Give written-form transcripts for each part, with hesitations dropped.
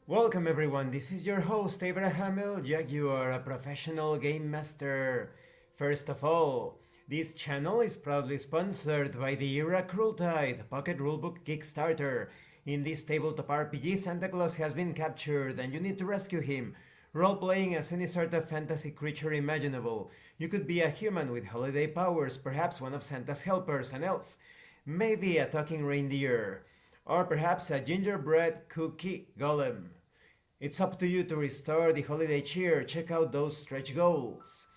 Welcome everyone, this is your host Abraham Jack. You are a professional game master. First of all, this channel is proudly sponsored by the Crueltide Pocket Rulebook Kickstarter. In this tabletop RPG, Santa Claus has been captured and you need to rescue him. Role-playing as any sort of fantasy creature imaginable. You could be a human with holiday powers, perhaps one of Santa's helpers, an elf. Maybe a talking reindeer. Or perhaps a gingerbread cookie golem. It's up to you to restore the holiday cheer. Check out those stretch goals.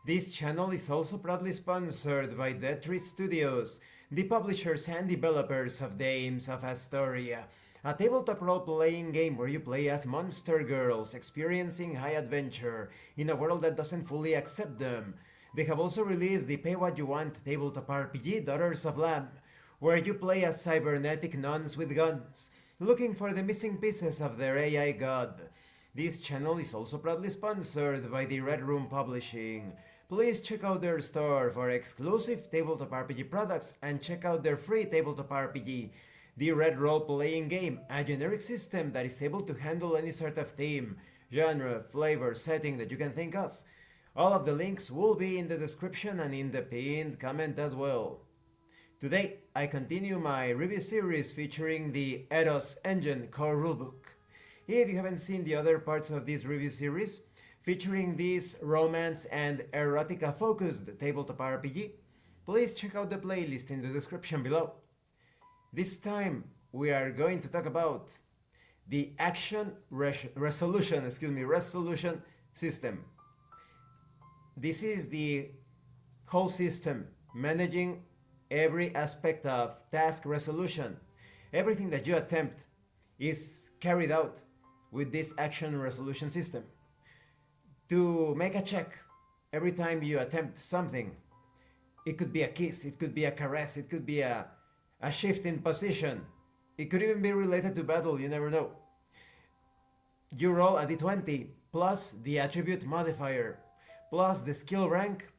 This channel is also proudly sponsored by Dead Tree Studios, the publishers and developers of Dames of Asstoria, a tabletop role-playing game where you play as monster girls experiencing high adventure in a world that doesn't fully accept them. They have also released the Pay What You Want tabletop RPG Daughters of Lamb, where you play as cybernetic nuns with guns, looking for the missing pieces of their AI god. This channel is also proudly sponsored by the Red Room Publishing. Please check out their store for exclusive tabletop RPG products and check out their free tabletop RPG, the Red Roleplaying Game, a generic system that is able to handle any sort of theme, genre, flavor, setting that you can think of. All of the links will be in the description and in the pinned comment as well. Today, I continue my review series featuring the Eros engine core rulebook. If you haven't seen the other parts of this review series, featuring this romance and erotica focused tabletop RPG, please check out the playlist in the description below. This time, we are going to talk about the action resolution system. This is the whole system managing every aspect of task resolution. Everything that you attempt is carried out with this action resolution system. To make a check every time you attempt something, it could be a kiss, it could be a caress, it could be a shift in position, it could even be related to battle, you never know. You roll a d20 plus the attribute modifier, plus the skill rank,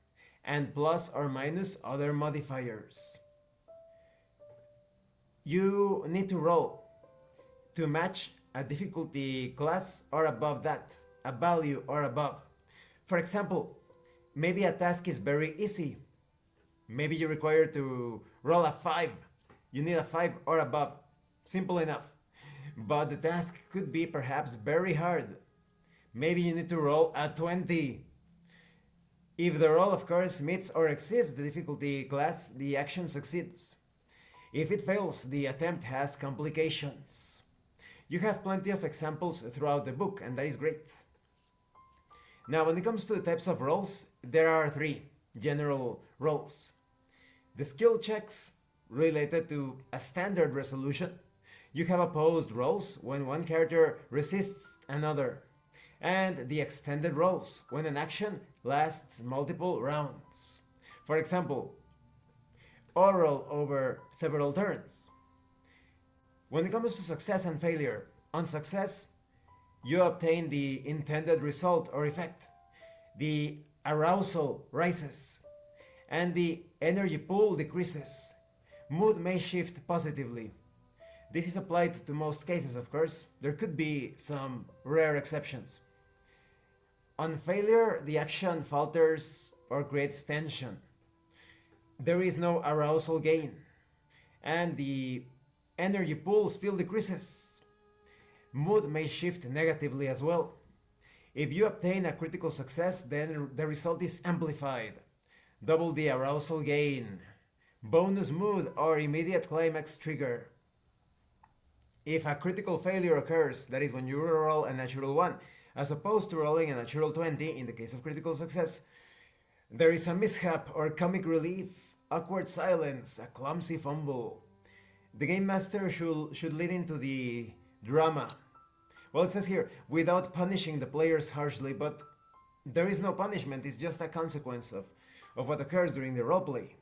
and plus or minus other modifiers. You need to roll to match a difficulty class or above that, a value or above. For example, maybe a task is very easy. Maybe you require to roll a 5. You need a 5 or above. Simple enough. But the task could be perhaps very hard. Maybe you need to roll a 20. If the roll, of course, meets or exceeds the difficulty class, the action succeeds. If it fails, the attempt has complications. You have plenty of examples throughout the book, and that is great. Now, when it comes to the types of rolls, there are 3 general rolls. The skill checks related to a standard resolution. You have opposed rolls when one character resists another, and the extended rolls when an action lasts multiple rounds. For example, oral over several turns. When it comes to success and failure, on success, you obtain the intended result or effect. The arousal rises, and the energy pool decreases. Mood may shift positively. This is applied to most cases, of course. There could be some rare exceptions. On failure, the action falters or creates tension. There is no arousal gain, and the energy pool still decreases. Mood may shift negatively as well. If you obtain a critical success, then the result is amplified. Double the arousal gain. Bonus mood or immediate climax trigger. If a critical failure occurs, that is when you roll a natural 1, as opposed to rolling a natural 20 in the case of critical success, there is a mishap or comic relief, awkward silence, a clumsy fumble. The game master should lead into the drama. Well, it says here, without punishing the players harshly, but there is no punishment, it's just a consequence of what occurs during the roleplay.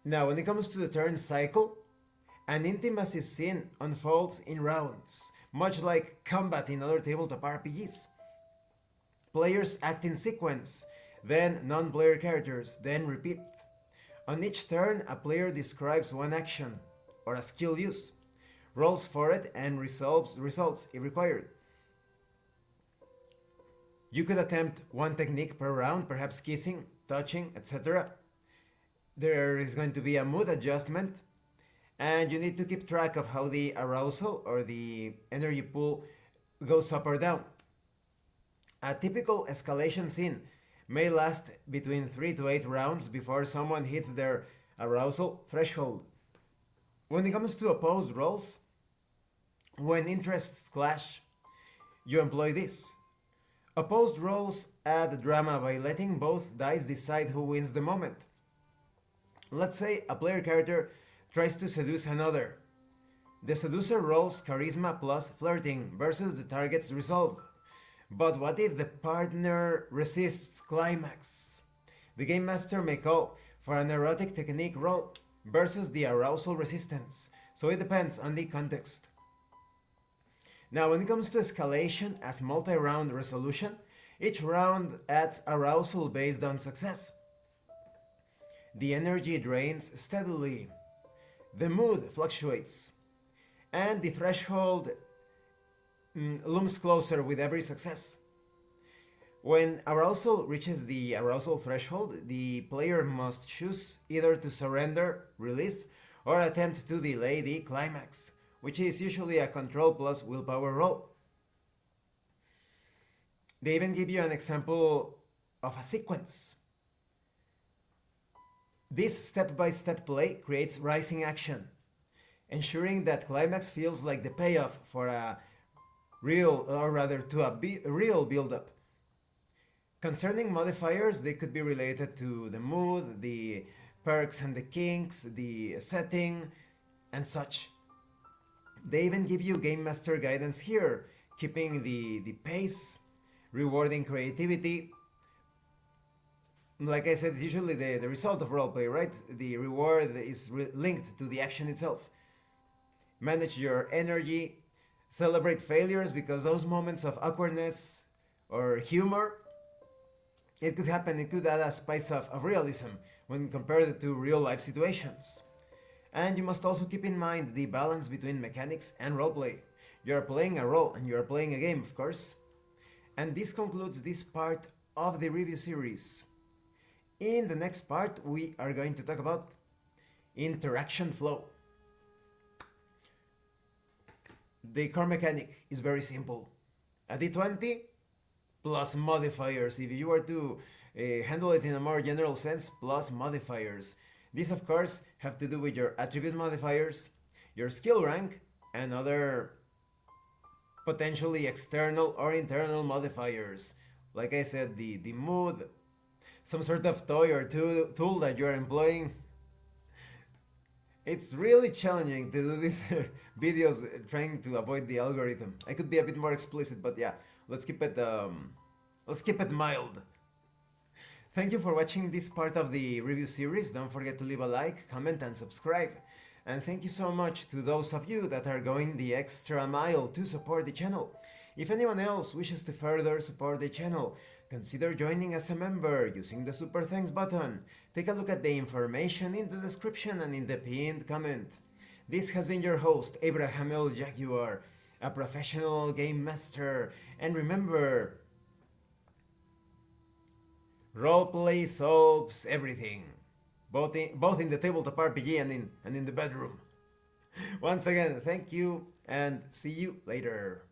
Now, when it comes to the turn cycle, an intimacy scene unfolds in rounds, much like combat in other tabletop RPGs. Players act in sequence, then non-player characters, then repeat. On each turn, a player describes one action or a skill use. rolls for it, and results if required. You could attempt one technique per round, perhaps kissing, touching, etc. There is going to be a mood adjustment, and you need to keep track of how the arousal or the energy pool goes up or down. A typical escalation scene may last between 3 to 8 rounds before someone hits their arousal threshold. When it comes to opposed roles, when interests clash, you employ this. Opposed roles add drama by letting both dice decide who wins the moment. Let's say a player character tries to seduce another. The seducer rolls charisma plus flirting versus the target's resolve. But what if the partner resists climax? The game master may call for an erotic technique roll versus the arousal resistance, so it depends on the context. Now, when it comes to escalation as multi-round resolution, each round adds arousal based on success. The energy drains steadily, the mood fluctuates, and the threshold looms closer with every success. When arousal reaches the arousal threshold, the player must choose either to surrender, release, or attempt to delay the climax, which is usually a control plus willpower roll. They even give you an example of a sequence. This step-by-step play creates rising action, ensuring that climax feels like the payoff for a real build-up. Concerning modifiers, they could be related to the mood, the perks and the kinks, the setting, and such. They even give you game master guidance here, keeping the pace, rewarding creativity. Like I said, it's usually the result of roleplay, right? The reward is linked to the action itself. Manage your energy, celebrate failures, because those moments of awkwardness or humor, it could happen, it could add a spice of realism when compared to real life situations. And you must also keep in mind the balance between mechanics and roleplay. You are playing a role and you are playing a game, of course. And this concludes this part of the review series. In the next part, we are going to talk about interaction flow. The core mechanic is very simple. A d20 plus modifiers. If you were to handle it in a more general sense, plus modifiers. These, of course, have to do with your attribute modifiers, your skill rank, and other potentially external or internal modifiers. Like I said, the mood, some sort of toy or tool that you're employing. It's really challenging to do these videos trying to avoid the algorithm. I could be a bit more explicit, but yeah, let's keep it mild. Thank you for watching this part of the review series. Don't forget to leave a like, comment, and subscribe. And thank you so much to those of you that are going the extra mile to support the channel. If anyone else wishes to further support the channel, consider joining as a member using the Super Thanks button. Take a look at the information in the description and in the pinned comment. This has been your host, Abraham L. Jaguar, a professional game master. And remember, roleplay solves everything, both in the tabletop RPG and in the bedroom. Once again, thank you and see you later.